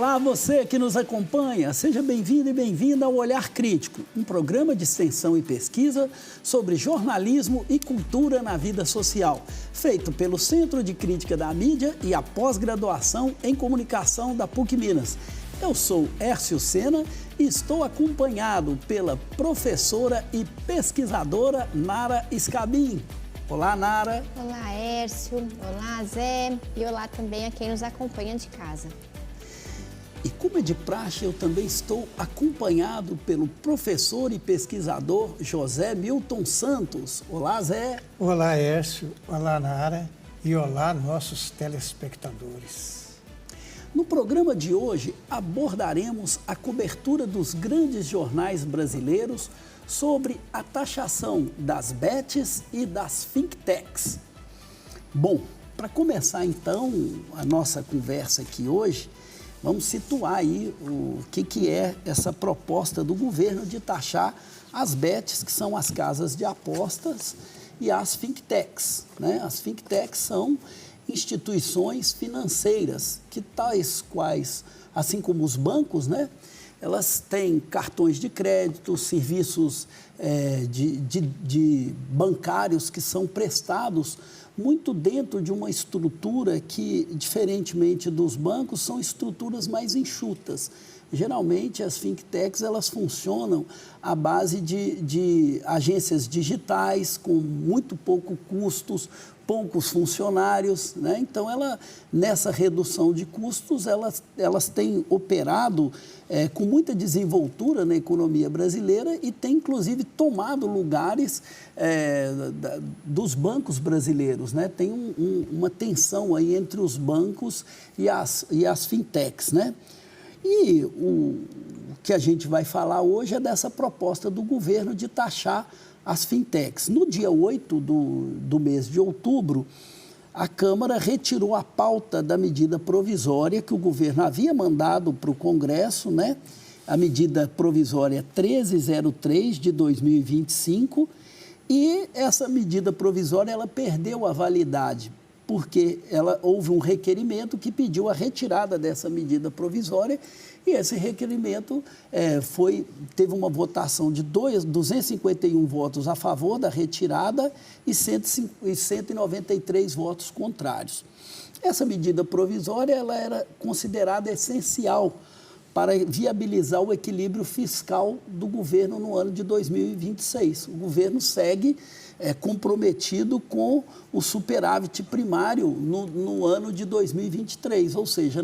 Olá, você que nos acompanha, seja bem-vindo e bem-vinda ao Olhar Crítico, um programa de extensão e pesquisa sobre jornalismo e cultura na vida social, feito pelo Centro de Crítica da Mídia e a pós-graduação em comunicação da PUC Minas. Eu sou Hércio Sena e estou acompanhado pela professora e pesquisadora Nara Scabin. Olá, Nara. Olá, Hércio. Olá, Zé. E olá também a quem nos acompanha de casa. E como é de praxe, eu também estou acompanhado pelo professor e pesquisador José Milton Santos. Olá, Zé. Olá, Hércio. Olá, Nara. E olá, nossos telespectadores. No programa de hoje, abordaremos a cobertura dos grandes jornais brasileiros sobre a taxação das bets e das fintechs. Bom, para começar então a nossa conversa aqui hoje, vamos situar aí o que é essa proposta do governo de taxar as bets, que são as casas de apostas, e as fintechs, né? As fintechs são instituições financeiras que tais quais, assim como os bancos, né? Elas têm cartões de crédito, serviços de bancários que são prestados muito dentro de uma estrutura que, diferentemente dos bancos, são estruturas mais enxutas. Geralmente, as fintechs elas funcionam à base de agências digitais, com muito pouco custos, poucos funcionários, né? Então, nessa redução de custos, elas têm operado com muita desenvoltura na economia brasileira e têm, inclusive, tomado lugares dos bancos brasileiros, né? Tem uma tensão aí entre os bancos e as fintechs, né? E o que a gente vai falar hoje é dessa proposta do governo de taxar as fintechs. No dia 8 do mês de outubro, a Câmara retirou a pauta da medida provisória que o governo havia mandado para o Congresso, né? A medida provisória 1303 de 2025, e essa medida provisória ela perdeu a validade, porque houve um requerimento que pediu a retirada dessa medida provisória, e esse requerimento teve uma votação de 251 votos a favor da retirada e 193 votos contrários. Essa medida provisória ela era considerada essencial para viabilizar o equilíbrio fiscal do governo no ano de 2026. O governo segue comprometido com o superávit primário no ano de 2023, ou seja,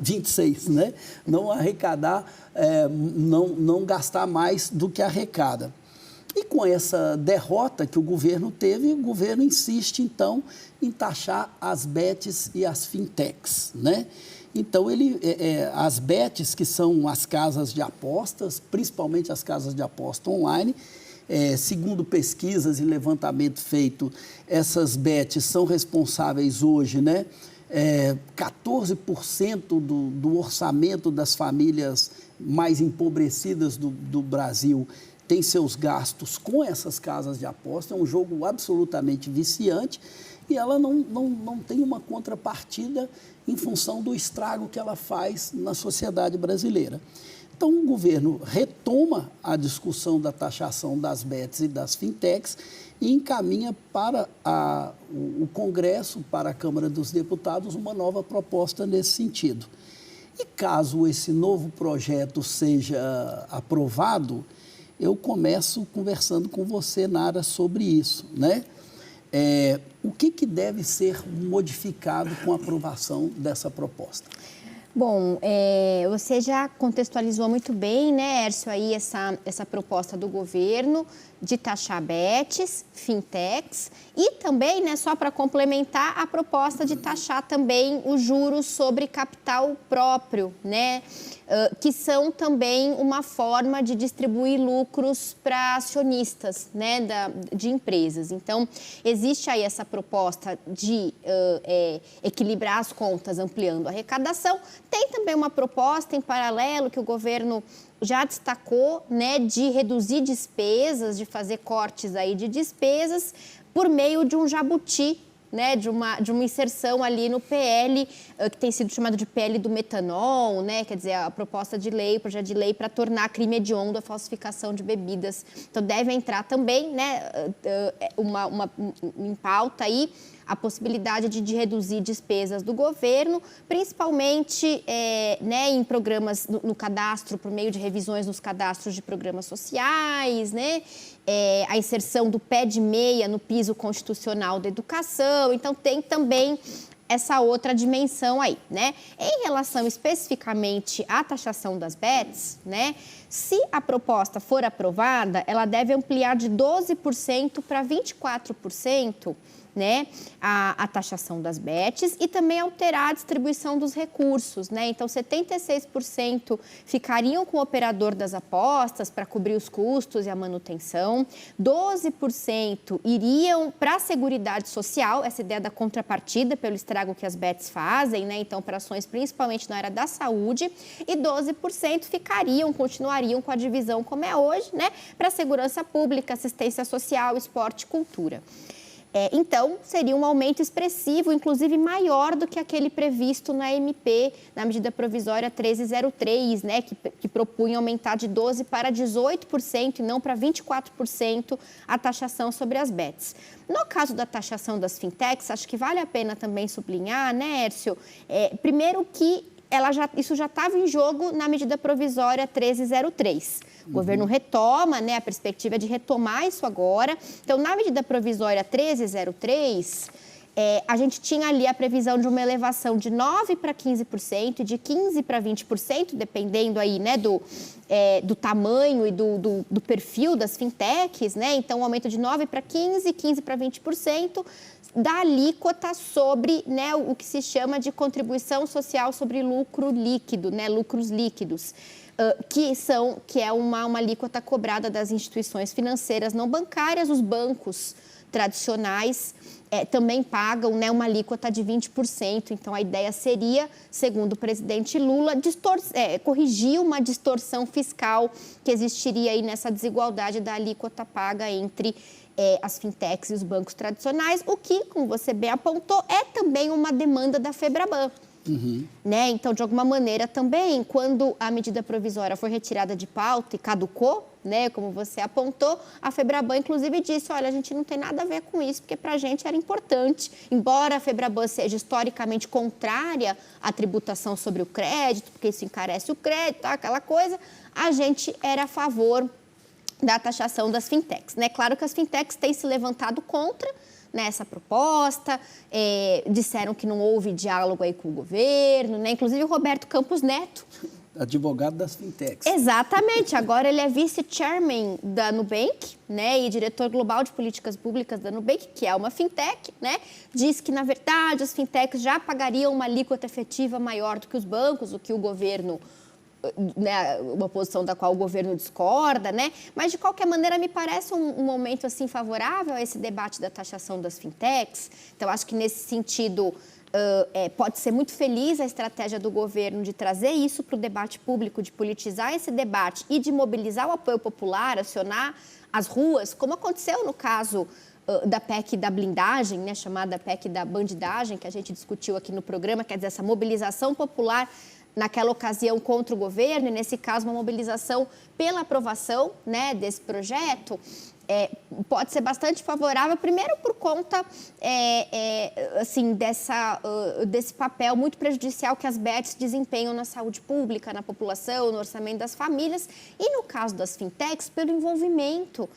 26, né? Não arrecadar, não gastar mais do que arrecada. E com essa derrota que o governo teve, o governo insiste, então, em taxar as bets e as fintechs, né? Então, as bets, que são as casas de apostas, principalmente as casas de aposta online, segundo pesquisas e levantamento feito, essas bets são responsáveis hoje, né? 14% do orçamento das famílias mais empobrecidas do Brasil tem seus gastos com essas casas de aposta. É um jogo absolutamente viciante e ela não tem uma contrapartida em função do estrago que ela faz na sociedade brasileira. Então, o governo retoma a discussão da taxação das bets e das fintechs e encaminha para o Congresso, para a Câmara dos Deputados, uma nova proposta nesse sentido. E caso esse novo projeto seja aprovado, eu começo conversando com você, Nara, sobre isso, né? O que deve ser modificado com a aprovação dessa proposta? Bom, você já contextualizou muito bem, né, Hércio, aí essa proposta do governo de taxar bets, fintechs e também, né, só para complementar, a proposta de taxar também os juros sobre capital próprio, né, que são também uma forma de distribuir lucros para acionistas, né, de empresas. Então, existe aí essa proposta de equilibrar as contas ampliando a arrecadação. Tem também uma proposta em paralelo que o governo já destacou, né, de reduzir despesas, de fazer cortes aí de despesas por meio de um jabuti né, de uma inserção ali no PL, que tem sido chamado de PL do metanol, né, quer dizer, a proposta de lei, o projeto de lei para tornar crime hediondo a falsificação de bebidas. Então, deve entrar também, né, em pauta aí, a possibilidade de reduzir despesas do governo, principalmente né, em programas no cadastro, por meio de revisões nos cadastros de programas sociais, né, a inserção do pé de meia no piso constitucional da educação. Então, tem também essa outra dimensão aí, né? Em relação especificamente à taxação das bets, né? Se a proposta for aprovada, ela deve ampliar de 12% para 24%, né, a taxação das bets e também alterar a distribuição dos recursos, né? Então, 76% ficariam com o operador das apostas para cobrir os custos e a manutenção, 12% iriam para a Seguridade Social, essa ideia da contrapartida pelo estrago que as bets fazem, né? Então, operações principalmente na área da saúde, e 12% continuariam com a divisão como é hoje, né, para segurança pública, assistência social, esporte e cultura. Então, seria um aumento expressivo, inclusive maior do que aquele previsto na MP, na medida provisória 1303, né, que propunha aumentar de 12% para 18% e não para 24% a taxação sobre as bets. No caso da taxação das fintechs, acho que vale a pena também sublinhar, né, Hércio, primeiro que isso já estava em jogo na medida provisória 1303. O governo retoma, né, a perspectiva é de retomar isso agora. Então, na medida provisória 1303, a gente tinha ali a previsão de uma elevação de 9% para 15% e de 15% para 20%, dependendo aí, né, do tamanho e do perfil das fintechs, né? Então, um aumento de 9% para 15%, 15% para 20%, da alíquota sobre, né, o que se chama de contribuição social sobre lucro líquido, né, lucros líquidos, que é uma alíquota cobrada das instituições financeiras não bancárias. Os bancos tradicionais também pagam, né, uma alíquota de 20%. Então, a ideia seria, segundo o presidente Lula, corrigir uma distorção fiscal que existiria aí nessa desigualdade da alíquota paga entre as fintechs e os bancos tradicionais, o que, como você bem apontou, é também uma demanda da FEBRABAN. Né? Então, de alguma maneira, também, quando a medida provisória foi retirada de pauta e caducou, né, como você apontou, a FEBRABAN, inclusive, disse, olha, a gente não tem nada a ver com isso, porque para a gente era importante, embora a FEBRABAN seja historicamente contrária à tributação sobre o crédito, porque isso encarece o crédito, aquela coisa, a gente era a favor da taxação das fintechs, né? Claro que as fintechs têm se levantado contra, né, essa proposta, disseram que não houve diálogo aí com o governo, né? Inclusive o Roberto Campos Neto, advogado das fintechs. Exatamente, agora ele é vice-chairman da Nubank, né, e diretor global de políticas públicas da Nubank, que é uma fintech, né, diz que, na verdade, as fintechs já pagariam uma alíquota efetiva maior do que os bancos, o que o governo, né, uma posição da qual o governo discorda, né? Mas, de qualquer maneira, me parece um momento assim, favorável a esse debate da taxação das fintechs. Então, acho que, nesse sentido, pode ser muito feliz a estratégia do governo de trazer isso para o debate público, de politizar esse debate e de mobilizar o apoio popular, acionar as ruas, como aconteceu no caso da PEC da blindagem, né, chamada PEC da bandidagem, que a gente discutiu aqui no programa, quer dizer, essa mobilização popular naquela ocasião contra o governo, e nesse caso uma mobilização pela aprovação, né, desse projeto, pode ser bastante favorável, primeiro por conta assim, desse papel muito prejudicial que as bets desempenham na saúde pública, na população, no orçamento das famílias, e no caso das fintechs, pelo envolvimento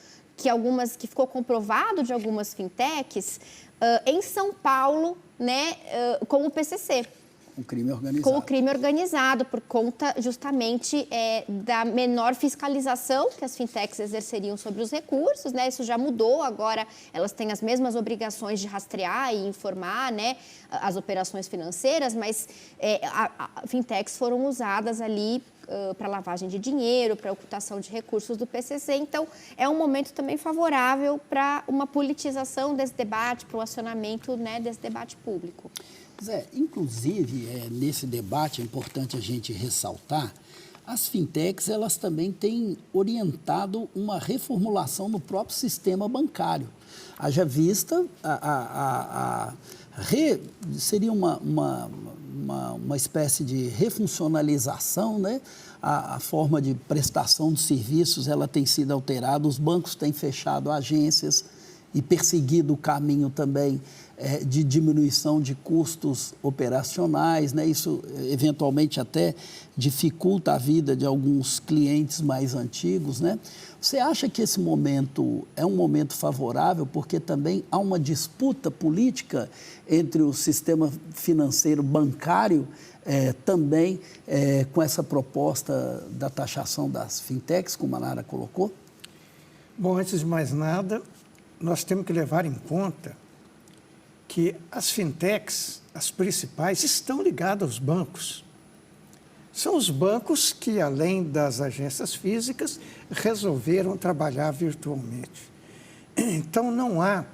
que ficou comprovado de algumas fintechs em São Paulo, né, com o PCC. Com o crime organizado. Com o crime organizado, por conta justamente da menor fiscalização que as fintechs exerceriam sobre os recursos, né? Isso já mudou, agora elas têm as mesmas obrigações de rastrear e informar, né, as operações financeiras, mas fintechs foram usadas ali para lavagem de dinheiro, para ocultação de recursos do PCC. Então, é um momento também favorável para uma politização desse debate, para o acionamento, né, desse debate público. Zé, inclusive, nesse debate é importante a gente ressaltar as fintechs elas também têm orientado uma reformulação no próprio sistema bancário. Haja vista, seria uma espécie de refuncionalização, né? A forma de prestação de serviços ela tem sido alterada, os bancos têm fechado agências e perseguido o caminho também de diminuição de custos operacionais, né? Isso eventualmente até dificulta a vida de alguns clientes mais antigos, né? Você acha que esse momento é um momento favorável porque também há uma disputa política entre o sistema financeiro bancário também com essa proposta da taxação das fintechs, como a Nara colocou? Bom, antes de mais nada, nós temos que levar em conta que as fintechs, as principais, estão ligadas aos bancos. São os bancos que, além das agências físicas, resolveram trabalhar virtualmente. Então, não há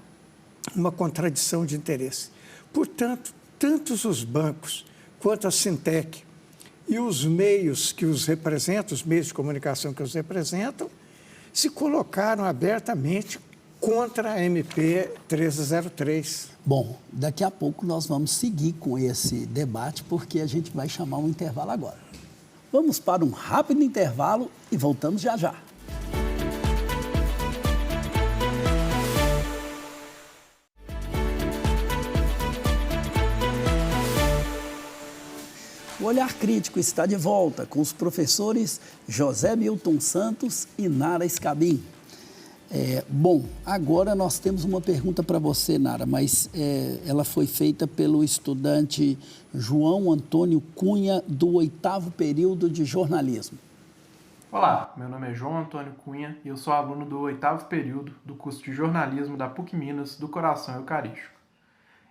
uma contradição de interesse. Portanto, tanto os bancos quanto a fintech e os meios que os representam, os meios de comunicação que os representam, se colocaram abertamente contra a MP 1303. Bom, daqui a pouco nós vamos seguir com esse debate, porque a gente vai chamar um intervalo agora. Vamos para um rápido intervalo e voltamos já já. O Olhar Crítico está de volta com os professores José Milton Santos e Nara Scabin. Bom, agora nós temos uma pergunta para você, Nara, mas ela foi feita pelo estudante João Antônio Cunha, do 8º período de jornalismo. Olá, meu nome é João Antônio Cunha e eu sou aluno do 8º período do curso de jornalismo da PUC Minas do Coração Eucarístico.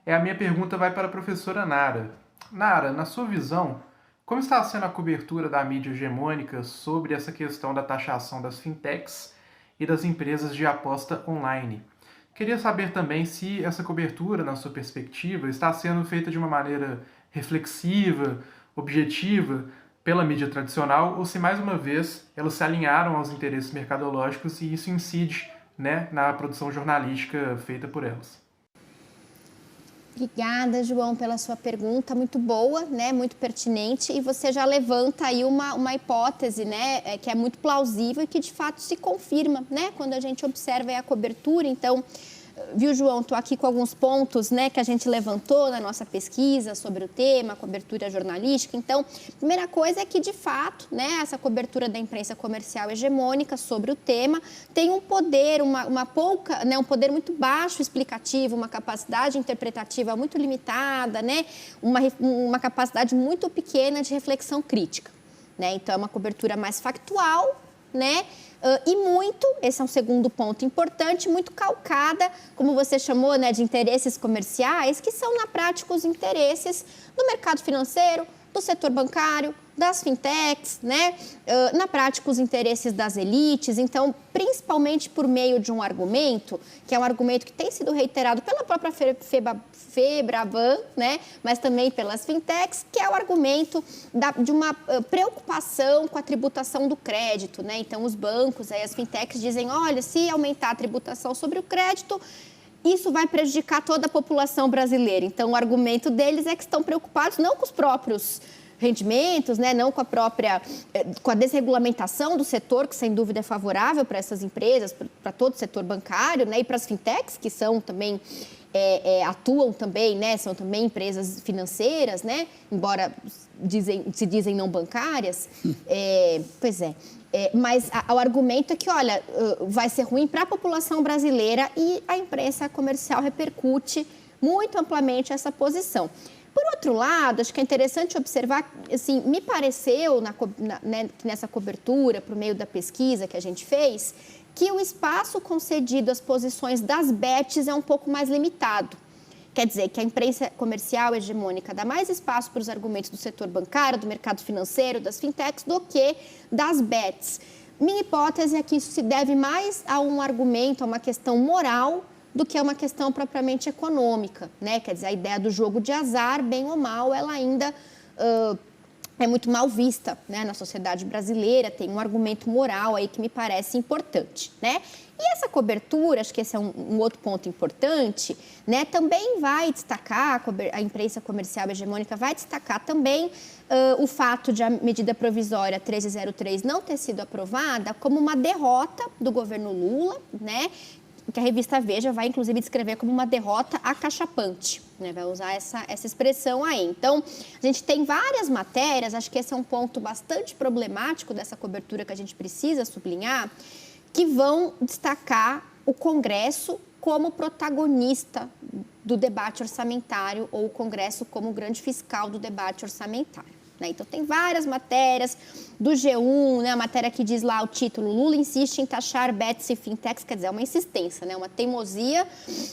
A minha pergunta vai para a professora Nara. Nara, na sua visão, como está sendo a cobertura da mídia hegemônica sobre essa questão da taxação das fintechs e das empresas de aposta online? Queria saber também se essa cobertura, na sua perspectiva, está sendo feita de uma maneira reflexiva, objetiva, pela mídia tradicional, ou se, mais uma vez, elas se alinharam aos interesses mercadológicos e isso incide, né, na produção jornalística feita por elas. Obrigada, João, pela sua pergunta, muito boa, né, muito pertinente, e você já levanta aí uma hipótese, né, que é muito plausível e que de fato se confirma, né, quando a gente observa a cobertura. Então, viu, João, estou aqui com alguns pontos, né, que a gente levantou na nossa pesquisa sobre o tema, cobertura jornalística. Então, primeira coisa é que, de fato, né, essa cobertura da imprensa comercial hegemônica sobre o tema tem um poder, um poder muito baixo explicativo, uma capacidade interpretativa muito limitada, né, uma capacidade muito pequena de reflexão crítica, né? Então, é uma cobertura mais factual, né? E muito, esse é um segundo ponto importante, muito calcada, como você chamou, né, de interesses comerciais, que são, na prática, os interesses do mercado financeiro, do setor bancário, das fintechs, né? Na prática, os interesses das elites. Então, principalmente por meio de um argumento, que é um argumento que tem sido reiterado pela própria Febraban, né? Mas também pelas fintechs, que é o argumento de uma preocupação com a tributação do crédito, né? Então, os bancos, aí, as fintechs dizem, olha, se aumentar a tributação sobre o crédito, isso vai prejudicar toda a população brasileira. Então, o argumento deles é que estão preocupados não com os próprios rendimentos, né, não com a desregulamentação do setor, que sem dúvida é favorável para essas empresas, para todo o setor bancário, né, e para as fintechs, que são também, atuam também, né, são também empresas financeiras, né, embora se dizem não bancárias. Mas o argumento é que, olha, vai ser ruim para a população brasileira e a imprensa comercial repercute muito amplamente essa posição. Por outro lado, acho que é interessante observar, assim, me pareceu nessa cobertura, por meio da pesquisa que a gente fez, que o espaço concedido às posições das bets é um pouco mais limitado. Quer dizer, que a imprensa comercial hegemônica dá mais espaço para os argumentos do setor bancário, do mercado financeiro, das fintechs, do que das bets. Minha hipótese é que isso se deve mais a um argumento, a uma questão moral, do que a uma questão propriamente econômica, né? Quer dizer, a ideia do jogo de azar, bem ou mal, ela ainda é muito mal vista, né, na sociedade brasileira, tem um argumento moral aí que me parece importante, né? E essa cobertura, acho que esse é um outro ponto importante, né, também vai destacar, a imprensa comercial hegemônica vai destacar também o fato de a medida provisória 1303 não ter sido aprovada como uma derrota do governo Lula, né, que a revista Veja vai, inclusive, descrever como uma derrota acachapante, né? Vai usar essa expressão aí. Então, a gente tem várias matérias, acho que esse é um ponto bastante problemático dessa cobertura que a gente precisa sublinhar, que vão destacar o Congresso como protagonista do debate orçamentário ou o Congresso como grande fiscal do debate orçamentário. Então, tem várias matérias do G1, né, a matéria que diz lá o título, Lula insiste em taxar bets e fintechs, quer dizer, é uma insistência, né, uma teimosia.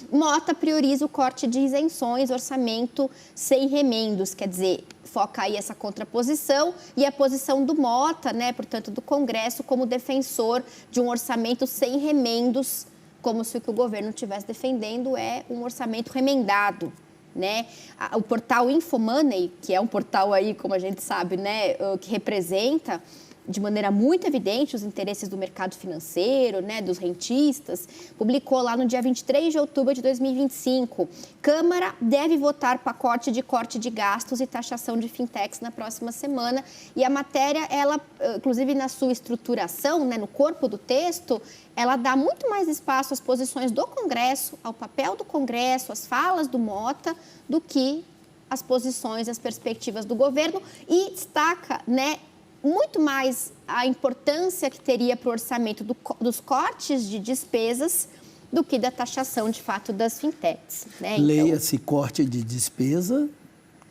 Mota prioriza o corte de isenções, orçamento sem remendos, quer dizer, foca aí essa contraposição e a posição do Mota, né, portanto, do Congresso como defensor de um orçamento sem remendos, como se o que o governo estivesse defendendo é um orçamento remendado. Né? O portal Infomoney, que é um portal aí, como a gente sabe, né, que representa de maneira muito evidente os interesses do mercado financeiro, né, dos rentistas, publicou lá no dia 23 de outubro de 2025, Câmara deve votar pacote de corte de gastos e taxação de fintechs na próxima semana. E a matéria, ela, inclusive na sua estruturação, né, no corpo do texto, ela dá muito mais espaço às posições do Congresso, ao papel do Congresso, às falas do Mota, do que as posições, as perspectivas do governo, e destaca, né, muito mais a importância que teria para o orçamento dos cortes de despesas do que da taxação, de fato, das fintechs. Né? Leia-se corte de despesa,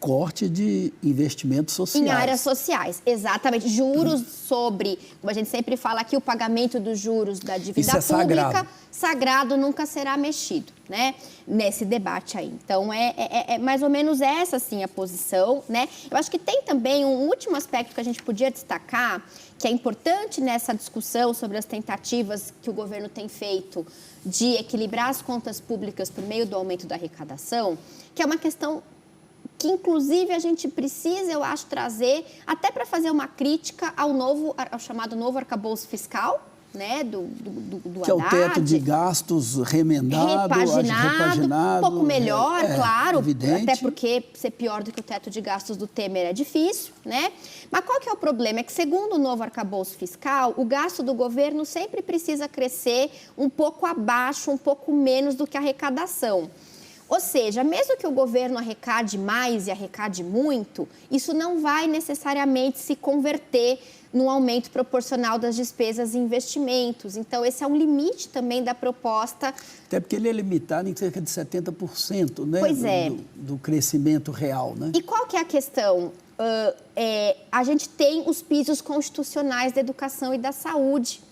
corte de investimentos sociais. Em áreas sociais, exatamente. Juros sobre, como a gente sempre fala aqui, o pagamento dos juros da dívida pública, sagrado nunca será mexido, né? Nesse debate aí. Então, é mais ou menos essa, assim, a posição, né? Eu acho que tem também um último aspecto que a gente podia destacar, que é importante nessa discussão sobre as tentativas que o governo tem feito de equilibrar as contas públicas por meio do aumento da arrecadação, que é uma questão que, inclusive, a gente precisa, eu acho, trazer até para fazer uma crítica ao chamado novo arcabouço fiscal, né, do que é o teto de gastos repaginado, um pouco melhor, claro, evidente. Até porque ser pior do que o teto de gastos do Temer é difícil, né? Mas qual que é o problema? É que, segundo o novo arcabouço fiscal, o gasto do governo sempre precisa crescer um pouco abaixo, um pouco menos do que a arrecadação. Ou seja, mesmo que o governo arrecade mais e arrecade muito, isso não vai necessariamente se converter num aumento proporcional das despesas e investimentos. Então, esse é um limite também da proposta. Até porque ele é limitado em cerca de 70%, né? Pois é. Do crescimento real, né? E qual que é a questão? A gente tem os pisos constitucionais da educação e da saúde,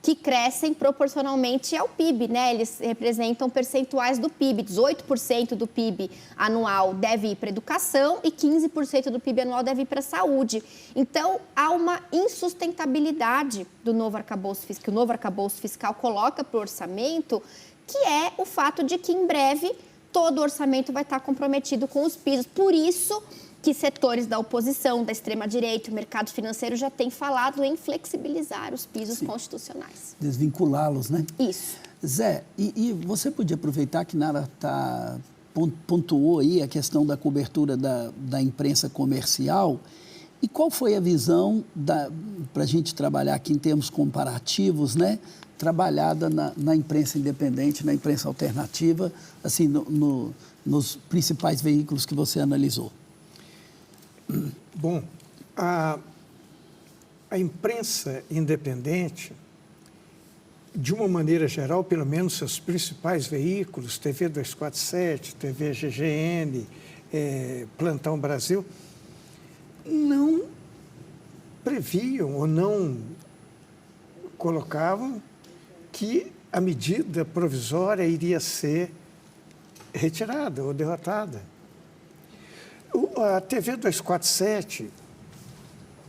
que crescem proporcionalmente ao PIB, né? Eles representam percentuais do PIB. 18% do PIB anual deve ir para a educação e 15% do PIB anual deve ir para a saúde. Então, há uma insustentabilidade do novo arcabouço fiscal, que o novo arcabouço fiscal coloca para o orçamento, que é o fato de que, em breve, todo o orçamento vai estar comprometido com os pisos. Por isso que setores da oposição, da extrema-direita, o mercado financeiro já têm falado em flexibilizar os pisos constitucionais. Desvinculá-los, né? Isso. Zé, e você podia aproveitar que Nara pontuou aí a questão da cobertura da imprensa comercial, e qual foi a visão para a gente trabalhar aqui em termos comparativos, né? Trabalhada na imprensa independente, na imprensa alternativa, assim, nos principais veículos que você analisou? Bom, a imprensa independente, de uma maneira geral, pelo menos seus principais veículos, TV 247, TV GGN, Plantão Brasil, não previam ou não colocavam que a medida provisória iria ser retirada ou derrotada. A TV 247,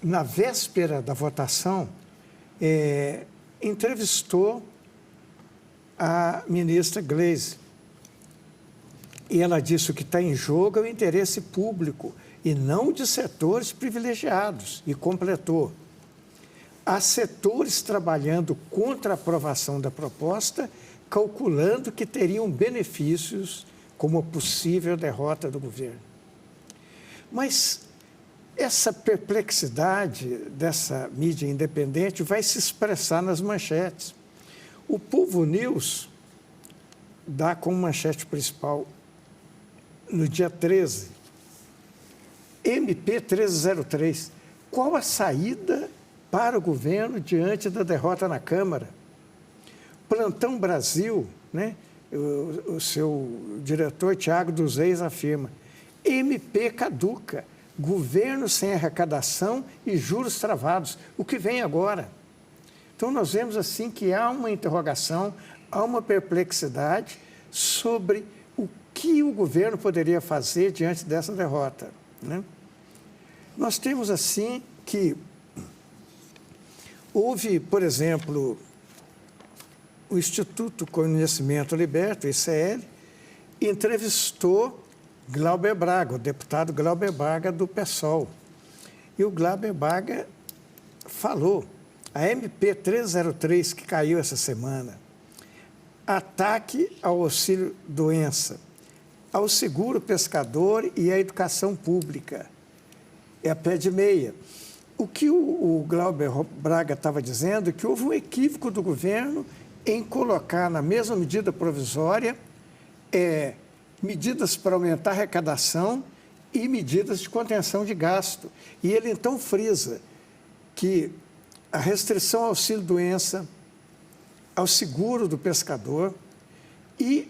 na véspera da votação, entrevistou a ministra Gleisi. E ela disse que o que está em jogo é o interesse público e não de setores privilegiados, e completou. Há setores trabalhando contra a aprovação da proposta, calculando que teriam benefícios como a possível derrota do governo. Mas essa perplexidade dessa mídia independente vai se expressar nas manchetes. O Povo News dá como manchete principal, no dia 13, MP 1303, qual a saída para o governo diante da derrota na Câmara? Plantão Brasil, né? O seu diretor, Tiago dos Reis, afirma, MP caduca, governo sem arrecadação e juros travados. O que vem agora? Então, nós vemos assim que há uma interrogação, há uma perplexidade sobre o que o governo poderia fazer diante dessa derrota, né? Nós temos assim que houve, por exemplo, o Instituto Conhecimento Liberto, ICL, entrevistou Glauber Braga, o deputado Glauber Braga do PSOL. E o Glauber Braga falou, a MP 303 que caiu essa semana, ataque ao auxílio-doença, ao seguro pescador e à educação pública. É a pé de meia. O que o Glauber Braga estava dizendo é que houve um equívoco do governo em colocar na mesma medida provisória medidas para aumentar a arrecadação e medidas de contenção de gasto. E ele então frisa que a restrição ao auxílio-doença, ao seguro do pescador e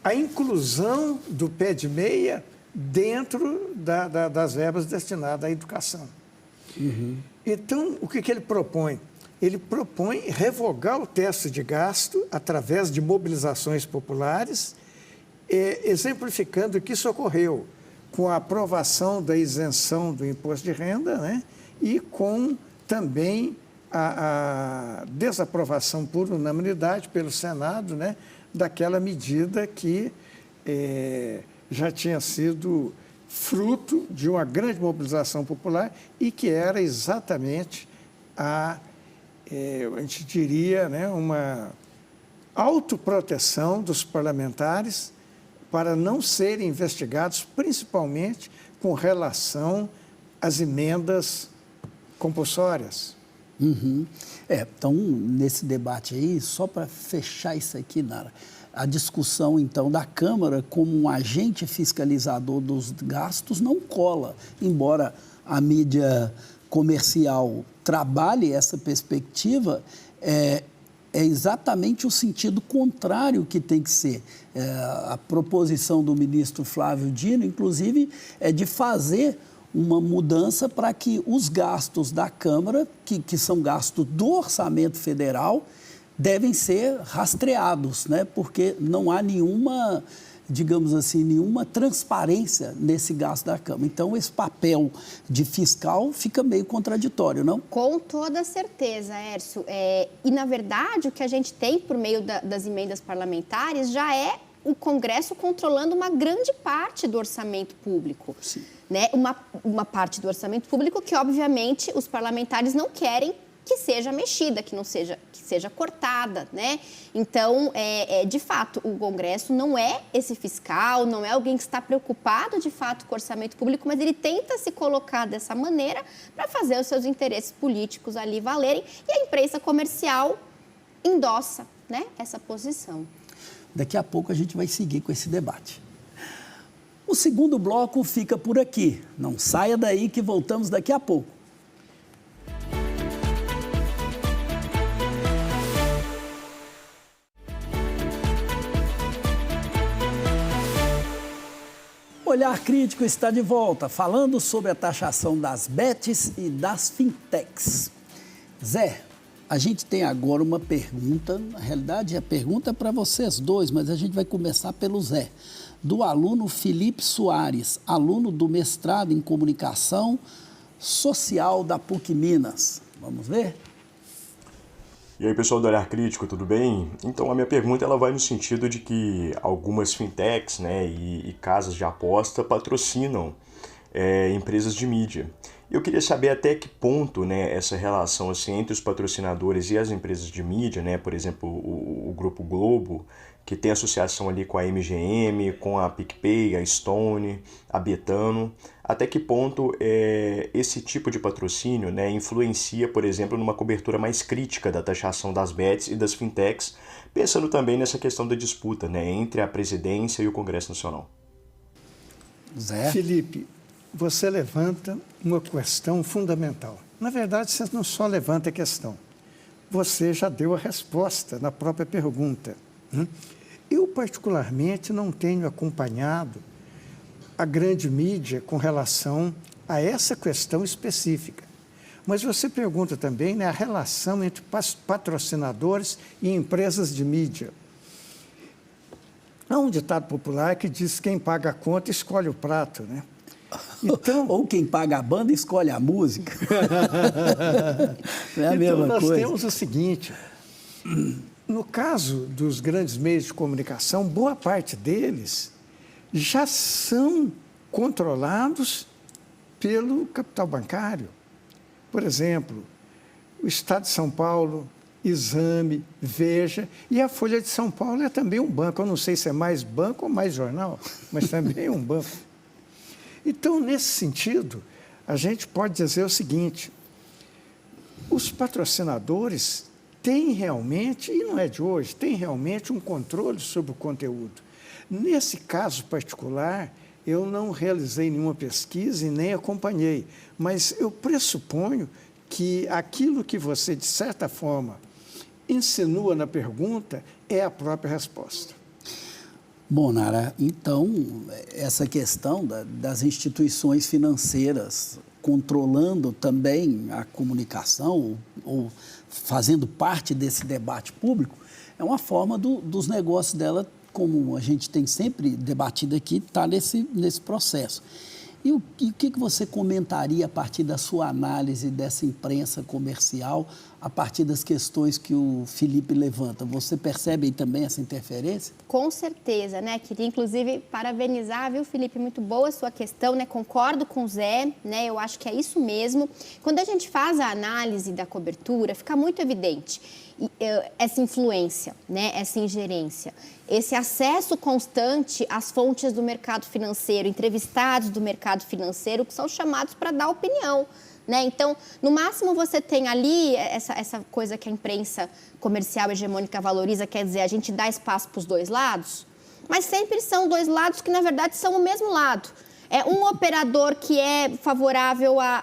a inclusão do pé de meia dentro das verbas destinadas à educação. Uhum. Então, o que ele propõe? Ele propõe revogar o teto de gasto através de mobilizações populares, exemplificando que isso ocorreu com a aprovação da isenção do imposto de renda, né? E com também a desaprovação por unanimidade pelo Senado, né? Daquela medida que já tinha sido fruto de uma grande mobilização popular e que era exatamente a gente diria, né, uma autoproteção dos parlamentares para não serem investigados, principalmente com relação às emendas compulsórias. Uhum. Então, nesse debate aí, só para fechar isso aqui, Nara, a discussão, então, da Câmara como um agente fiscalizador dos gastos não cola, embora a mídia comercial trabalhe essa perspectiva, é exatamente o sentido contrário que tem que ser. A proposição do ministro Flávio Dino, inclusive, é de fazer uma mudança para que os gastos da Câmara, que são gastos do orçamento federal, devem ser rastreados, né? Porque não há nenhuma, digamos assim, nenhuma transparência nesse gasto da Câmara. Então, esse papel de fiscal fica meio contraditório, não? Com toda certeza, Hércio. E, na verdade, o que a gente tem por meio das emendas parlamentares já é o Congresso controlando uma grande parte do orçamento público. Sim. Né? Uma parte do orçamento público que, obviamente, os parlamentares não querem que seja mexida, que seja cortada, né? Então, de fato, o Congresso não é esse fiscal, não é alguém que está preocupado, de fato, com o orçamento público, mas ele tenta se colocar dessa maneira para fazer os seus interesses políticos ali valerem e a imprensa comercial endossa, né, essa posição. Daqui a pouco a gente vai seguir com esse debate. O segundo bloco fica por aqui. Não saia daí que voltamos daqui a pouco. Olhar Crítico está de volta, falando sobre a taxação das bets e das fintechs. Zé, a gente tem agora uma pergunta, na realidade a pergunta é para vocês dois, mas a gente vai começar pelo Zé, do aluno Felipe Soares, aluno do mestrado em Comunicação Social da PUC Minas. Vamos ver? E aí, pessoal do Olhar Crítico, tudo bem? Então, a minha pergunta ela vai no sentido de que algumas fintechs, né, e casas de aposta patrocinam empresas de mídia. Eu queria saber até que ponto, né, essa relação assim, entre os patrocinadores e as empresas de mídia, né, por exemplo, o Grupo Globo, que tem associação ali com a MGM, com a PicPay, a Stone, a Betano, até que ponto esse tipo de patrocínio, né, influencia, por exemplo, numa cobertura mais crítica da taxação das bets e das fintechs, pensando também nessa questão da disputa, né, entre a presidência e o Congresso Nacional. Zé? Felipe, você levanta uma questão fundamental. Na verdade, você não só levanta a questão, você já deu a resposta na própria pergunta. Eu, particularmente, não tenho acompanhado a grande mídia com relação a essa questão específica. Mas você pergunta também, né, a relação entre patrocinadores e empresas de mídia. Há um ditado popular que diz que quem paga a conta escolhe o prato, né? Então, ou quem paga a banda escolhe a música. Não é a mesma nós coisa. temos o seguinte, no caso dos grandes meios de comunicação, boa parte deles já são controlados pelo capital bancário. Por exemplo, o Estado de São Paulo, Exame, Veja, e a Folha de São Paulo é também um banco. Eu não sei se é mais banco ou mais jornal, mas também é um banco. Então, nesse sentido, a gente pode dizer o seguinte, os patrocinadores têm realmente, e não é de hoje, têm realmente um controle sobre o conteúdo. Nesse caso particular, eu não realizei nenhuma pesquisa e nem acompanhei, mas eu pressuponho que aquilo que você, de certa forma, insinua na pergunta é a própria resposta. Bom, Nara, então, essa questão das instituições financeiras controlando também a comunicação ou fazendo parte desse debate público é uma forma dos negócios dela, como a gente tem sempre debatido aqui, está nesse processo. E o que você comentaria a partir da sua análise dessa imprensa comercial, a partir das questões que o Felipe levanta? Você percebe aí também essa interferência? Com certeza, né? Queria, inclusive, parabenizar, viu, Felipe? Muito boa a sua questão, né? Concordo com o Zé, né? Eu acho que é isso mesmo. Quando a gente faz a análise da cobertura, fica muito evidente essa influência, né? Essa ingerência, esse acesso constante às fontes do mercado financeiro, entrevistados do mercado financeiro que são chamados para dar opinião, né? Então, no máximo você tem ali essa coisa que a imprensa comercial hegemônica valoriza, quer dizer, a gente dá espaço para os dois lados, mas sempre são dois lados que, na verdade, são o mesmo lado. É um operador que é favorável a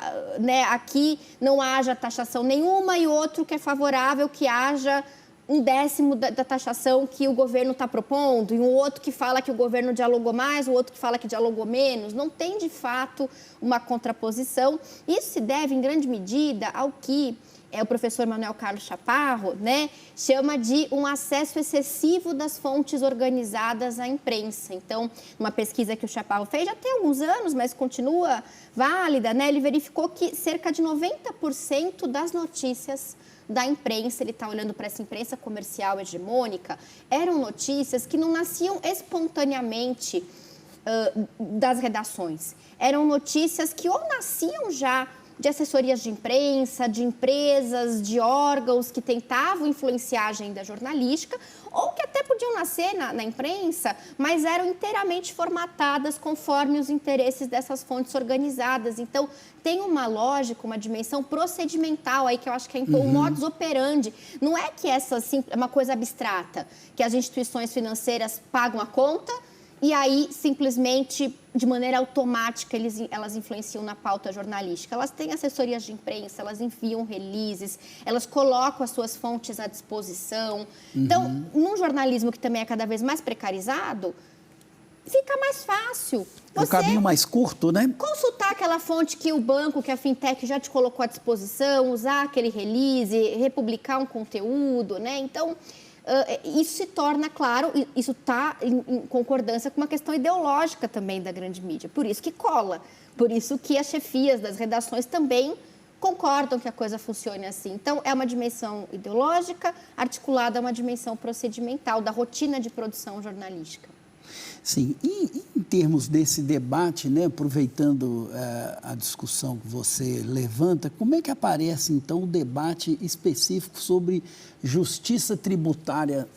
que não haja taxação nenhuma e outro que é favorável que haja 1/10 da taxação que o governo está propondo, e um outro que fala que o governo dialogou mais, o outro que fala que dialogou menos. Não tem, de fato, uma contraposição. Isso se deve, em grande medida, ao que o professor Manuel Carlos Chaparro, né, chama de um acesso excessivo das fontes organizadas à imprensa. Então, uma pesquisa que o Chaparro fez já tem alguns anos, mas continua válida, né, ele verificou que cerca de 90% das notícias da imprensa, ele está olhando para essa imprensa comercial hegemônica, eram notícias que não nasciam espontaneamente das redações. Eram notícias que ou nasciam já de assessorias de imprensa, de empresas, de órgãos que tentavam influenciar a agenda jornalística, ou que até podiam nascer na imprensa, mas eram inteiramente formatadas conforme os interesses dessas fontes organizadas. Então, tem uma lógica, uma dimensão procedimental aí, que eu acho que é um modus operandi. Não é que essa assim, é uma coisa abstrata, que as instituições financeiras pagam a conta e aí, simplesmente, de maneira automática, elas influenciam na pauta jornalística. Elas têm assessorias de imprensa, elas enviam releases, elas colocam as suas fontes à disposição. Então, num jornalismo que também é cada vez mais precarizado, fica mais fácil. É um caminho mais curto, né? Consultar aquela fonte que o banco, que a fintech já te colocou à disposição, usar aquele release, republicar um conteúdo, né? Então, isso se torna claro, isso está em concordância com uma questão ideológica também da grande mídia. Por isso que cola, por isso que as chefias das redações também concordam que a coisa funcione assim. Então, é uma dimensão ideológica articulada a uma dimensão procedimental da rotina de produção jornalística. Sim, e em termos desse debate, né, aproveitando a discussão que você levanta, como é que aparece, então, o debate específico sobre justiça tributária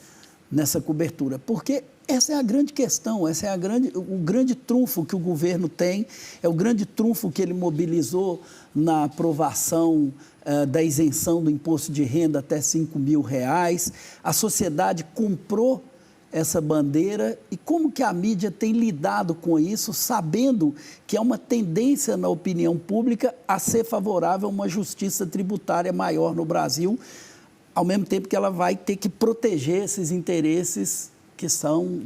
nessa cobertura? Porque essa é a grande questão, essa é o grande trunfo que o governo tem, é o grande trunfo que ele mobilizou na aprovação da isenção do imposto de renda até R$5.000. A sociedade comprou essa bandeira e como que a mídia tem lidado com isso, sabendo que é uma tendência na opinião pública a ser favorável a uma justiça tributária maior no Brasil, ao mesmo tempo que ela vai ter que proteger esses interesses que são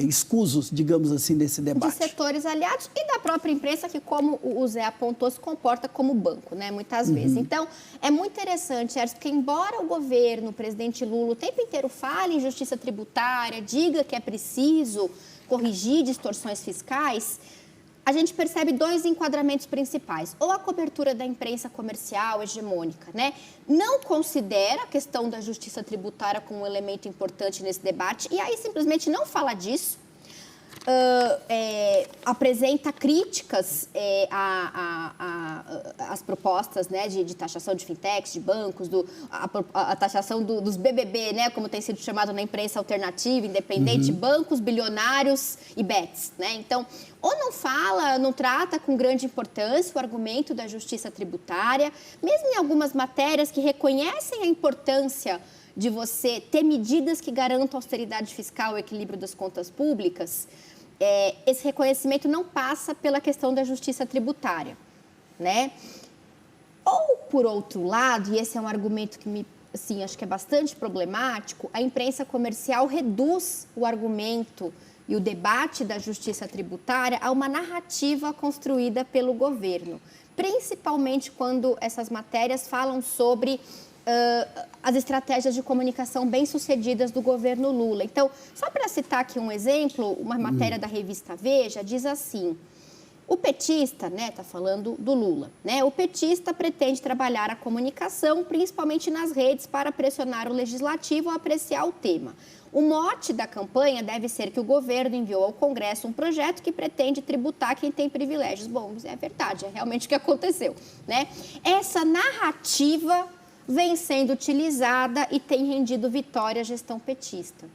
escusos, digamos assim, desse debate. De setores aliados e da própria imprensa, que, como o Zé apontou, se comporta como banco, né, muitas vezes. Então, é muito interessante, Ercio, porque embora o governo, o presidente Lula, o tempo inteiro fale em justiça tributária, diga que é preciso corrigir distorções fiscais, a gente percebe dois enquadramentos principais. Ou a cobertura da imprensa comercial hegemônica, né, não considera a questão da justiça tributária como um elemento importante nesse debate e aí simplesmente não fala disso, apresenta críticas às propostas, né, de taxação de fintechs, de bancos, a taxação dos BBB, né, como tem sido chamado na imprensa alternativa, independente, bancos, bilionários e bets, né? Então, ou não fala, não trata com grande importância o argumento da justiça tributária, mesmo em algumas matérias que reconhecem a importância de você ter medidas que garantam a austeridade fiscal e o equilíbrio das contas públicas, esse reconhecimento não passa pela questão da justiça tributária, né? Ou, por outro lado, e esse é um argumento que acho que é bastante problemático, a imprensa comercial reduz o argumento e o debate da justiça tributária a uma narrativa construída pelo governo, principalmente quando essas matérias falam sobre as estratégias de comunicação bem-sucedidas do governo Lula. Então, só para citar aqui um exemplo, uma matéria da revista Veja diz assim: o petista, né, está falando do Lula, né, o petista pretende trabalhar a comunicação, principalmente nas redes, para pressionar o legislativo a apreciar o tema. O mote da campanha deve ser que o governo enviou ao Congresso um projeto que pretende tributar quem tem privilégios. Bom, é verdade, é realmente o que aconteceu, né? Essa narrativa vem sendo utilizada e tem rendido vitória à gestão petista.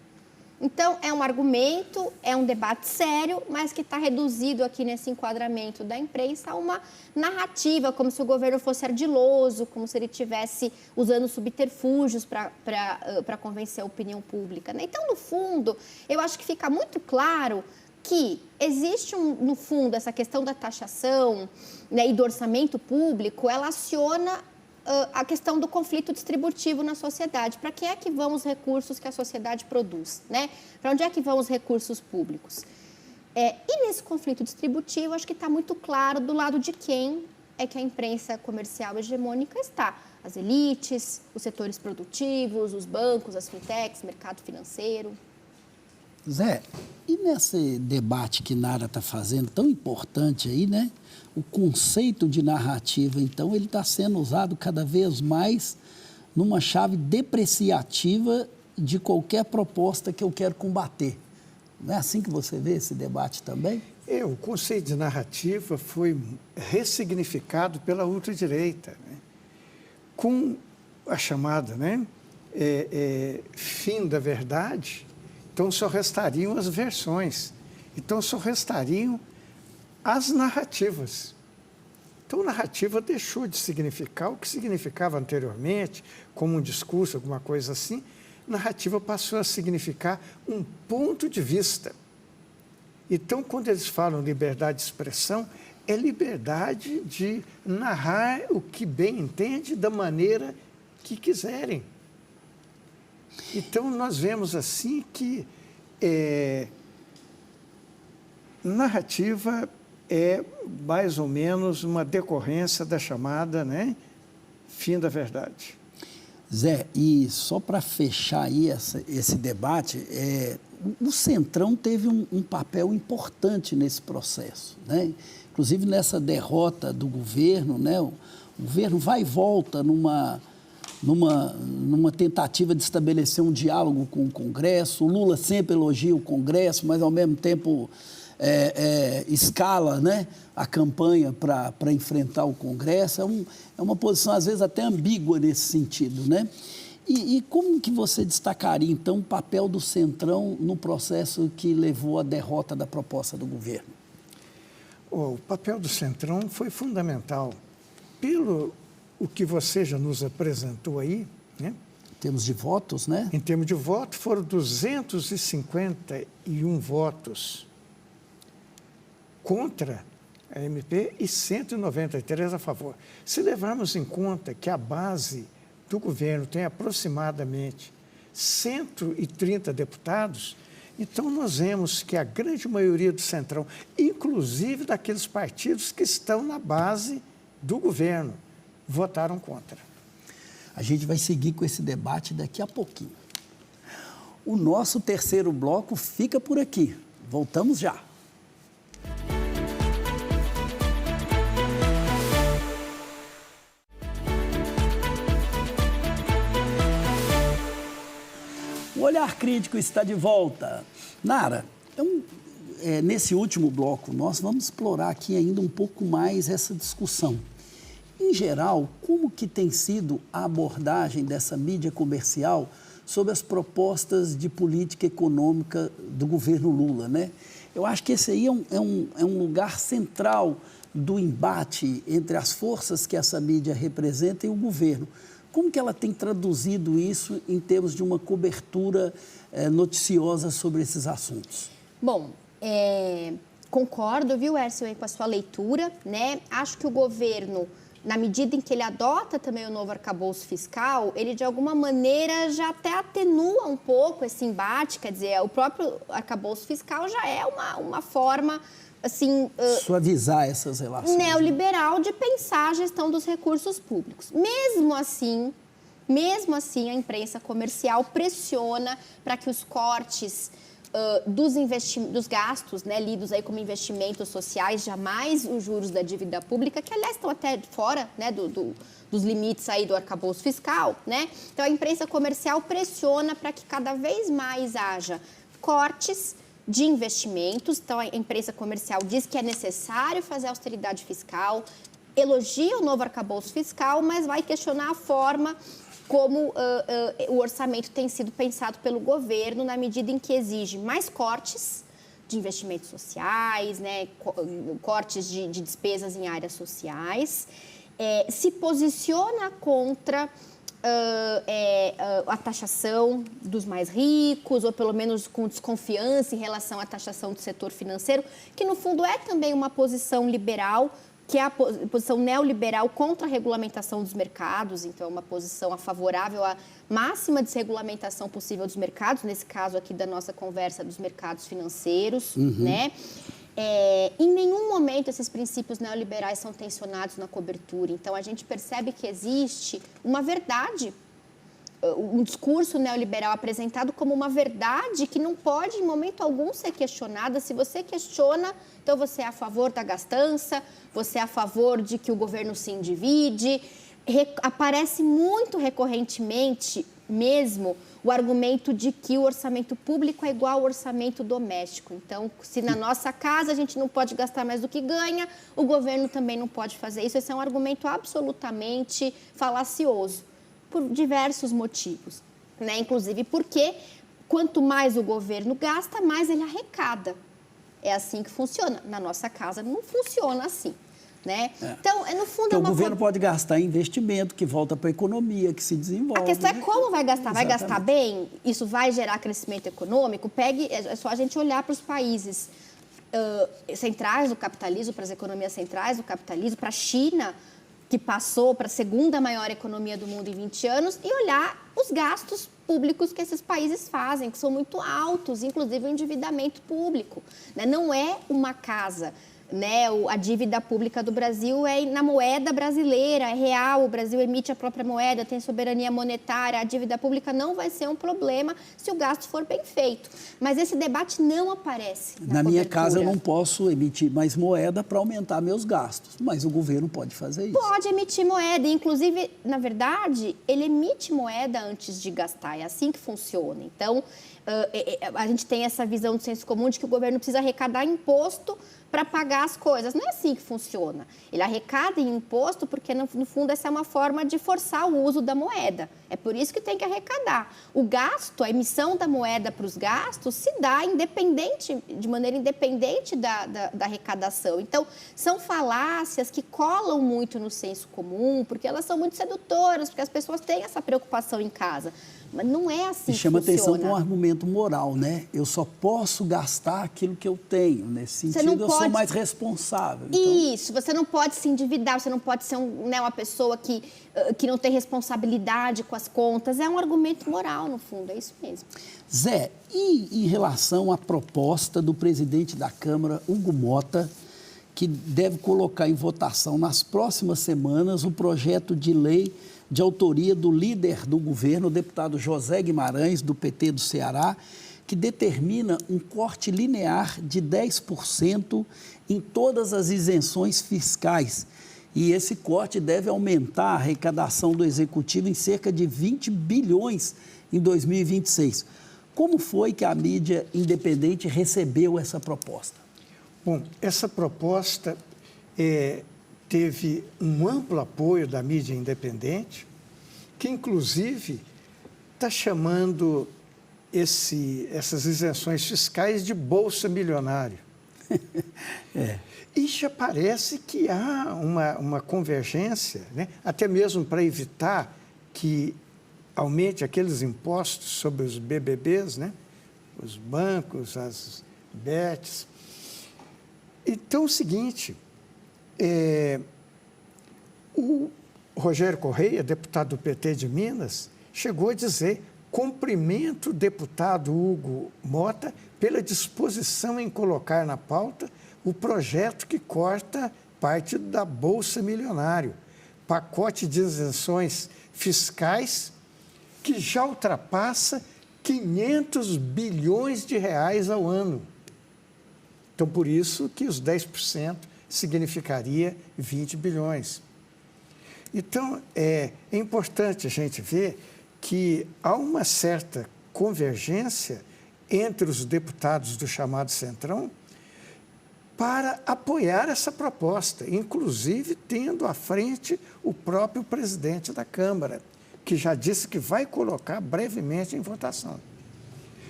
Então, é um argumento, é um debate sério, mas que está reduzido aqui nesse enquadramento da imprensa a uma narrativa, como se o governo fosse ardiloso, como se ele estivesse usando subterfúgios para convencer a opinião pública, né? Então, no fundo, eu acho que fica muito claro que existe, no fundo, essa questão da taxação, né, e do orçamento público, ela aciona a questão do conflito distributivo na sociedade. Para quem é que vão os recursos que a sociedade produz, né? Para onde é que vão os recursos públicos? E nesse conflito distributivo, acho que está muito claro do lado de quem é que a imprensa comercial hegemônica está. As elites, os setores produtivos, os bancos, as fintechs, mercado financeiro. Zé, e nesse debate que Nara está fazendo, tão importante aí, né? O conceito de narrativa, então, ele está sendo usado cada vez mais numa chave depreciativa de qualquer proposta que eu quero combater. Não é assim que você vê esse debate também? O conceito de narrativa foi ressignificado pela ultradireita, né? Com a chamada, né, fim da verdade. Então, só restariam as versões. Então, só restariam as narrativas. Então, narrativa deixou de significar o que significava anteriormente, como um discurso, alguma coisa assim. Narrativa passou a significar um ponto de vista. Então, quando eles falam liberdade de expressão, é liberdade de narrar o que bem entende da maneira que quiserem. Então, nós vemos assim que narrativa é mais ou menos uma decorrência da chamada, né, fim da verdade. Zé, e só para fechar aí esse debate, o Centrão teve um papel importante nesse processo, né? Inclusive nessa derrota do governo, né? O governo vai e volta numa numa tentativa de estabelecer um diálogo com o Congresso. O Lula sempre elogia o Congresso, mas, ao mesmo tempo, escala, né, a campanha para enfrentar o Congresso. É uma posição, às vezes, até ambígua nesse sentido, né? E como que você destacaria, então, o papel do Centrão no processo que levou à derrota da proposta do governo? O papel do Centrão foi fundamental. Pelo o que você já nos apresentou aí, né? Em termos de votos, né? Em termos de voto, foram 251 votos contra a MP e 193 a favor. Se levarmos em conta que a base do governo tem aproximadamente 130 deputados, então nós vemos que a grande maioria do Centrão, inclusive daqueles partidos que estão na base do governo, votaram contra. A gente vai seguir com esse debate daqui a pouquinho. O nosso terceiro bloco fica por aqui. Voltamos já. O Olhar Crítico está de volta. Nara, nesse último bloco, nós vamos explorar aqui ainda um pouco mais essa discussão. Em geral, como que tem sido a abordagem dessa mídia comercial sobre as propostas de política econômica do governo Lula, né? Eu acho que esse aí é um lugar central do embate entre as forças que essa mídia representa e o governo. Como que ela tem traduzido isso em termos de uma cobertura noticiosa sobre esses assuntos? Bom, concordo, viu, Hércio, aí com a sua leitura, né? Acho que o governo, na medida em que ele adota também o novo arcabouço fiscal, ele de alguma maneira já até atenua um pouco esse embate, quer dizer, o próprio arcabouço fiscal já é uma forma, assim... suavizar essas relações. Neoliberal de pensar a gestão dos recursos públicos. Mesmo assim, a imprensa comercial pressiona para que os cortes dos gastos, né, lidos aí como investimentos sociais, jamais os juros da dívida pública, que aliás estão até fora, né, dos limites aí do arcabouço fiscal, né? Então a imprensa comercial pressiona para que cada vez mais haja cortes de investimentos. Então a imprensa comercial diz que é necessário fazer austeridade fiscal, elogia o novo arcabouço fiscal, mas vai questionar a forma como o orçamento tem sido pensado pelo governo, na medida em que exige mais cortes de investimentos sociais, né, cortes de despesas em áreas sociais, se posiciona contra a taxação dos mais ricos, ou pelo menos com desconfiança em relação à taxação do setor financeiro, que no fundo é também uma posição liberal, que é a posição neoliberal contra a regulamentação dos mercados, então é uma posição favorável à máxima desregulamentação possível dos mercados, nesse caso aqui da nossa conversa dos mercados financeiros, né? Em nenhum momento esses princípios neoliberais são tensionados na cobertura, então a gente percebe que existe uma verdade, um discurso neoliberal apresentado como uma verdade que não pode em momento algum ser questionada. Se você questiona, então você é a favor da gastança, você é a favor de que o governo se endivide. Aparece muito recorrentemente mesmo o argumento de que o orçamento público é igual ao orçamento doméstico. Então, se na nossa casa a gente não pode gastar mais do que ganha, o governo também não pode fazer isso. Esse é um argumento absolutamente falacioso, por diversos motivos, né? Inclusive porque quanto mais o governo gasta, mais ele arrecada. É assim que funciona. Na nossa casa não funciona assim, né? Então, no fundo, o governo pode gastar em investimento que volta para a economia, que se desenvolve. A questão é como vai gastar. Vai Exatamente. gastar bem? Isso vai gerar crescimento econômico? É só a gente olhar para os países centrais do capitalismo, para as economias centrais do capitalismo, para a China, que passou para a segunda maior economia do mundo em 20 anos, e olhar os gastos públicos que esses países fazem, que são muito altos, inclusive o endividamento público, né? Não é uma casa né, a dívida pública do Brasil é na moeda brasileira, é real, o Brasil emite a própria moeda, tem soberania monetária, a dívida pública não vai ser um problema se o gasto for bem feito. Mas esse debate não aparece na minha casa eu não posso emitir mais moeda para aumentar meus gastos, mas o governo pode fazer isso. Pode emitir moeda, inclusive, na verdade, ele emite moeda antes de gastar, é assim que funciona. Então, a gente tem essa visão do senso comum de que o governo precisa arrecadar imposto para pagar as coisas. Não é assim que funciona. Ele arrecada em imposto porque, no fundo, essa é uma forma de forçar o uso da moeda. É por isso que tem que arrecadar. O gasto, a emissão da moeda para os gastos, se dá de maneira independente da arrecadação. Então, são falácias que colam muito no senso comum, porque elas são muito sedutoras, porque as pessoas têm essa preocupação em casa. Mas não é assim que chama atenção funciona. para um argumento moral, né? Eu só posso gastar aquilo que eu tenho. Nesse sentido, eu sou mais responsável. Então... Isso, você não pode se endividar, você não pode ser uma pessoa que não tem responsabilidade com as contas. É um argumento moral, no fundo, é isso mesmo. Zé, e em relação à proposta do presidente da Câmara, Hugo Mota, que deve colocar em votação nas próximas semanas o projeto de lei de autoria do líder do governo, o deputado José Guimarães, do PT do Ceará, que determina um corte linear de 10% em todas as isenções fiscais. E esse corte deve aumentar a arrecadação do Executivo em cerca de 20 bilhões em 2026. Como foi que a mídia independente recebeu essa proposta? Bom, essa proposta teve um amplo apoio da mídia independente, que, inclusive, está chamando essas isenções fiscais de Bolsa Milionário. E já parece que há uma convergência, né? Até mesmo para evitar que aumente aqueles impostos sobre os BBBs, né? Os bancos, as bets. Então, é o seguinte, o Rogério Correia, deputado do PT de Minas, chegou a dizer: cumprimento o deputado Hugo Mota pela disposição em colocar na pauta o projeto que corta parte da Bolsa Milionário, pacote de isenções fiscais que já ultrapassa 500 bilhões de reais ao ano. Então, por isso que os 10% significaria 20 bilhões. Então, é importante a gente ver que há uma certa convergência entre os deputados do chamado Centrão para apoiar essa proposta, inclusive tendo à frente o próprio presidente da Câmara, que já disse que vai colocar brevemente em votação.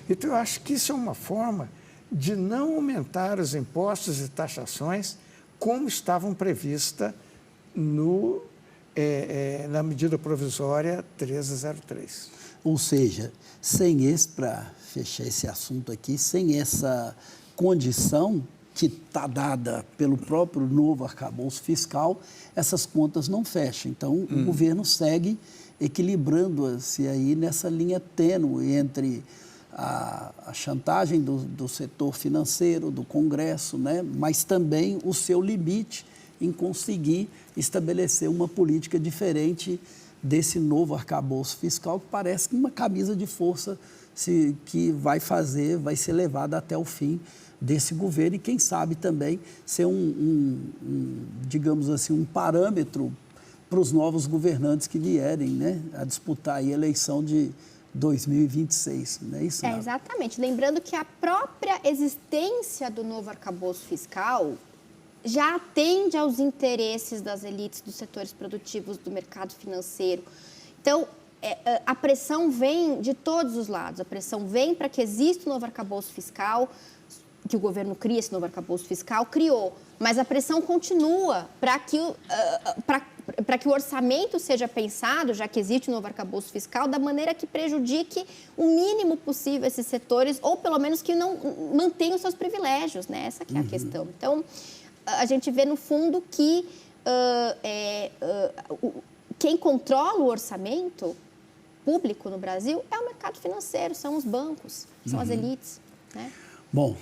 Então, eu acho que isso é uma forma de não aumentar os impostos e taxações como estavam previstas na medida provisória 1303. Ou seja, para fechar esse assunto aqui, sem essa condição que está dada pelo próprio novo arcabouço fiscal, essas contas não fecham. Então, o governo segue equilibrando-se aí nessa linha tênue entre a chantagem do setor financeiro, do Congresso, né? Mas também o seu limite em conseguir estabelecer uma política diferente desse novo arcabouço fiscal, que parece que uma camisa de força que vai ser levada até o fim desse governo e, quem sabe, também ser digamos assim, um parâmetro para os novos governantes que vierem, né, a disputar aí a eleição de 2026, não é isso? Exatamente. Lembrando que a própria existência do novo arcabouço fiscal já atende aos interesses das elites dos setores produtivos do mercado financeiro. Então, a pressão vem de todos os lados. A pressão vem para que exista um novo arcabouço fiscal, que o governo crie esse novo arcabouço fiscal, criou. Mas a pressão continua para que o orçamento seja pensado, já que existe um novo arcabouço fiscal, da maneira que prejudique o mínimo possível esses setores, ou pelo menos que não mantenham seus privilégios, né? Essa que é a questão. Então, a gente vê, no fundo, que quem controla o orçamento público no Brasil é o mercado financeiro, são os bancos, são as elites, né? Bom,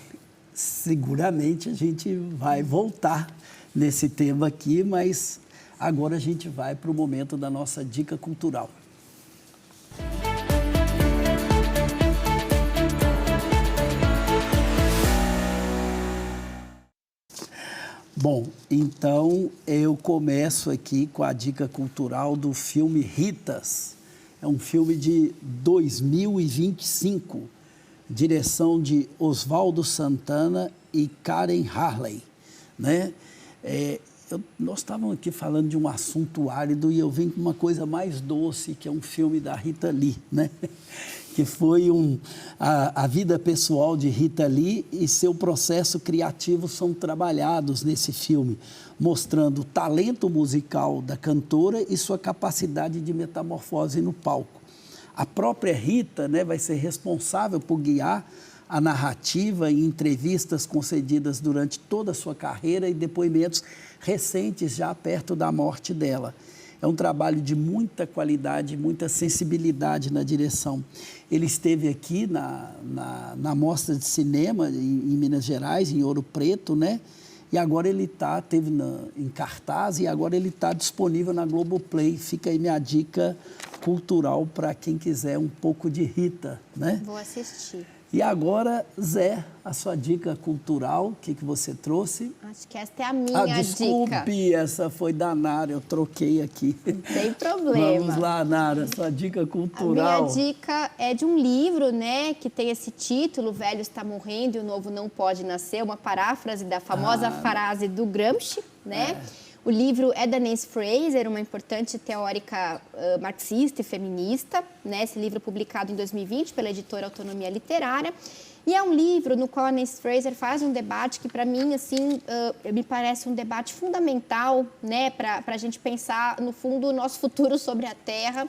Seguramente a gente vai voltar nesse tema aqui, mas agora a gente vai para o momento da nossa dica cultural. Bom, então eu começo aqui com a dica cultural do filme Ritas. É um filme de 2025, direção de Osvaldo Santana e Karen Harley, né? Nós estávamos aqui falando de um assunto árido e eu venho com uma coisa mais doce, que é um filme da Rita Lee, né? Que foi a vida pessoal de Rita Lee e seu processo criativo são trabalhados nesse filme, mostrando o talento musical da cantora e sua capacidade de metamorfose no palco. A própria Rita, né, vai ser responsável por guiar a narrativa em entrevistas concedidas durante toda a sua carreira e depoimentos recentes já perto da morte dela. É um trabalho de muita qualidade, muita sensibilidade na direção. Ele esteve aqui na Mostra de Cinema em Minas Gerais, em Ouro Preto, né? E agora ele esteve em cartaz e agora ele está disponível na Globoplay. Fica aí minha dica cultural para quem quiser um pouco de Rita, né? Vou assistir. E agora, Zé, a sua dica cultural, o que você trouxe? Acho que essa é a minha desculpe, dica. Essa foi da Nara, eu troquei aqui. Não tem problema. Vamos lá, Nara, sua dica cultural. A minha dica é de um livro, né, que tem esse título, O Velho Está Morrendo e o Novo Não Pode Nascer, uma paráfrase da famosa frase do Gramsci, né? O livro é da Nancy Fraser, uma importante teórica marxista e feminista, né? Esse livro publicado em 2020 pela editora Autonomia Literária. E é um livro no qual a Nancy Fraser faz um debate que, para mim, assim, me parece um debate fundamental, né? Para a gente pensar, no fundo, o nosso futuro sobre a Terra,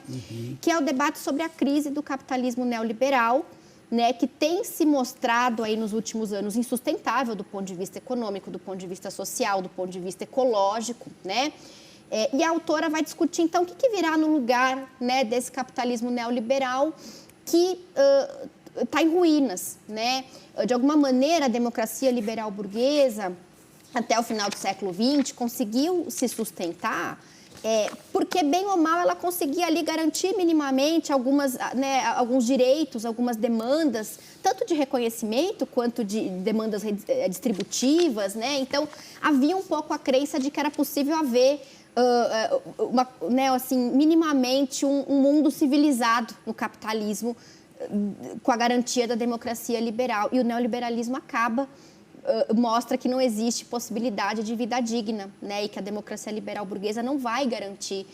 que é o debate sobre a crise do capitalismo neoliberal, né, que tem se mostrado aí nos últimos anos insustentável do ponto de vista econômico, do ponto de vista social, do ponto de vista ecológico, né? E a autora vai discutir, então, o que virá no lugar, né, desse capitalismo neoliberal que está em ruínas, né? De alguma maneira, a democracia liberal burguesa, até o final do século XX, conseguiu se sustentar porque, bem ou mal, ela conseguia ali garantir minimamente alguns direitos, algumas demandas, tanto de reconhecimento quanto de demandas distributivas, né? Então, havia um pouco a crença de que era possível haver, minimamente, um mundo civilizado no capitalismo com a garantia da democracia liberal. E o neoliberalismo mostra que não existe possibilidade de vida digna, né? E que a democracia liberal burguesa não vai garantir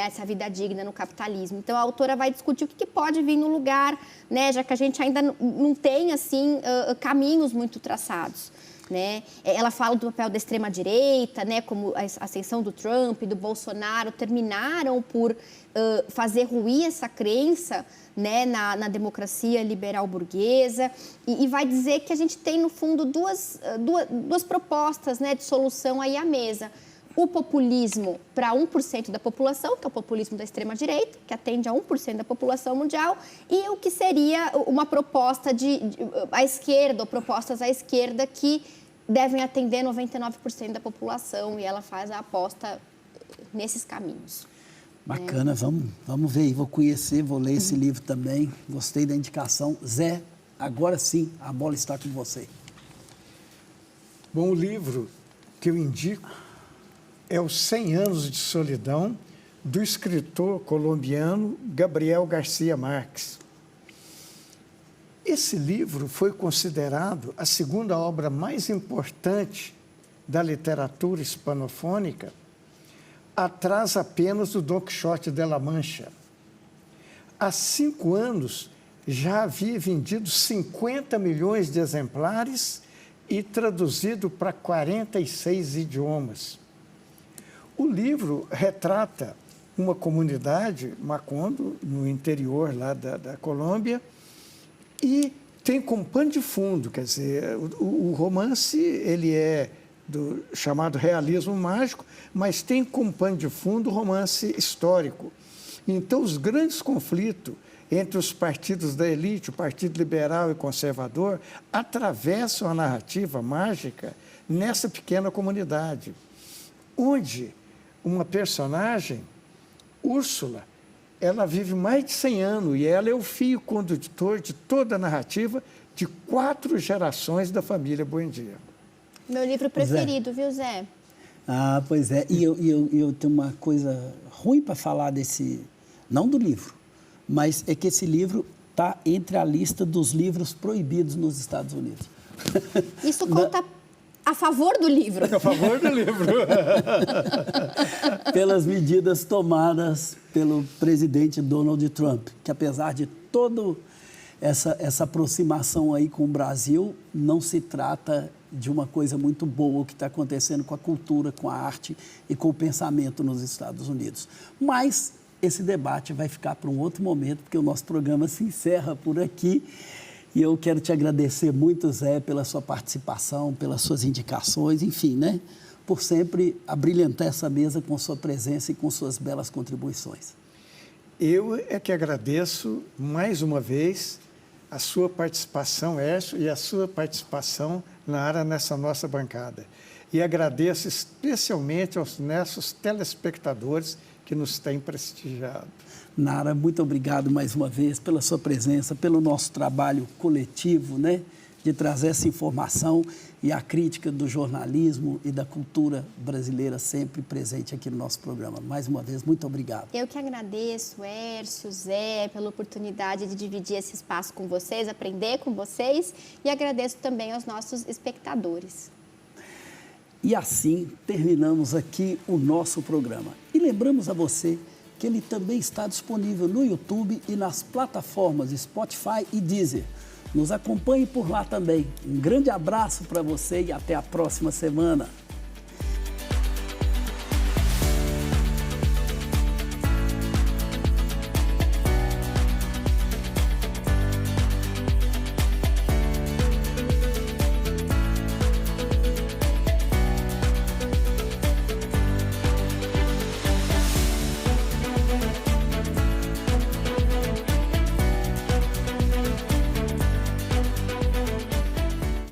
essa vida digna no capitalismo. Então, a autora vai discutir o que pode vir no lugar, né? Já que a gente ainda não tem assim, caminhos muito traçados. Né? Ela fala do papel da extrema-direita, né? Como a ascensão do Trump e do Bolsonaro terminaram por fazer ruir essa crença, né? na democracia liberal burguesa, e vai dizer que a gente tem, no fundo, duas propostas, né? De solução aí à mesa. O populismo para 1% da população, que é o populismo da extrema-direita, que atende a 1% da população mundial, e o que seria uma proposta à esquerda, ou propostas à esquerda que devem atender 99% da população, e ela faz a aposta nesses caminhos. Bacana, vamos ver, vou conhecer, vou ler esse livro também, gostei da indicação. Zé, agora sim, a bola está com você. Bom, o livro que eu indico é Os 100 Anos de Solidão, do escritor colombiano Gabriel García Márquez. Esse livro foi considerado a segunda obra mais importante da literatura hispanofônica, atrás apenas do Don Quixote de la Mancha. Há 5 anos já havia vendido 50 milhões de exemplares e traduzido para 46 idiomas. O livro retrata uma comunidade, Macondo, no interior lá da Colômbia, e tem como pano de fundo, quer dizer, o romance ele é do chamado realismo mágico, mas tem como pano de fundo o romance histórico. Então, os grandes conflitos entre os partidos da elite, o Partido Liberal e Conservador, atravessam a narrativa mágica nessa pequena comunidade, onde uma personagem, Úrsula, ela vive mais de 100 anos e ela é o fio condutor de toda a narrativa de 4 gerações da família Buendia. Meu livro preferido, viu, Zé? Ah, pois é. E eu tenho uma coisa ruim para falar desse, não do livro, mas é que esse livro está entre a lista dos livros proibidos nos Estados Unidos. Isso conta a favor do livro. A favor do livro. Pelas medidas tomadas pelo presidente Donald Trump, que apesar de toda essa aproximação aí com o Brasil, não se trata de uma coisa muito boa o que está acontecendo com a cultura, com a arte e com o pensamento nos Estados Unidos. Mas esse debate vai ficar para um outro momento, porque o nosso programa se encerra por aqui. E eu quero te agradecer muito, Zé, pela sua participação, pelas suas indicações, enfim, né? Por sempre abrilhantar essa mesa com sua presença e com suas belas contribuições. Eu é que agradeço mais uma vez a sua participação, Hércio, e a sua participação, Nara, nessa nossa bancada. E agradeço especialmente aos nossos telespectadores que nos têm prestigiado. Nara, muito obrigado mais uma vez pela sua presença, pelo nosso trabalho coletivo, né, de trazer essa informação e a crítica do jornalismo e da cultura brasileira sempre presente aqui no nosso programa. Mais uma vez, muito obrigado. Eu que agradeço, Hércio, Zé, pela oportunidade de dividir esse espaço com vocês, aprender com vocês, e agradeço também aos nossos espectadores. E assim terminamos aqui o nosso programa. E lembramos a você que ele também está disponível no YouTube e nas plataformas Spotify e Deezer. Nos acompanhe por lá também. Um grande abraço para você e até a próxima semana.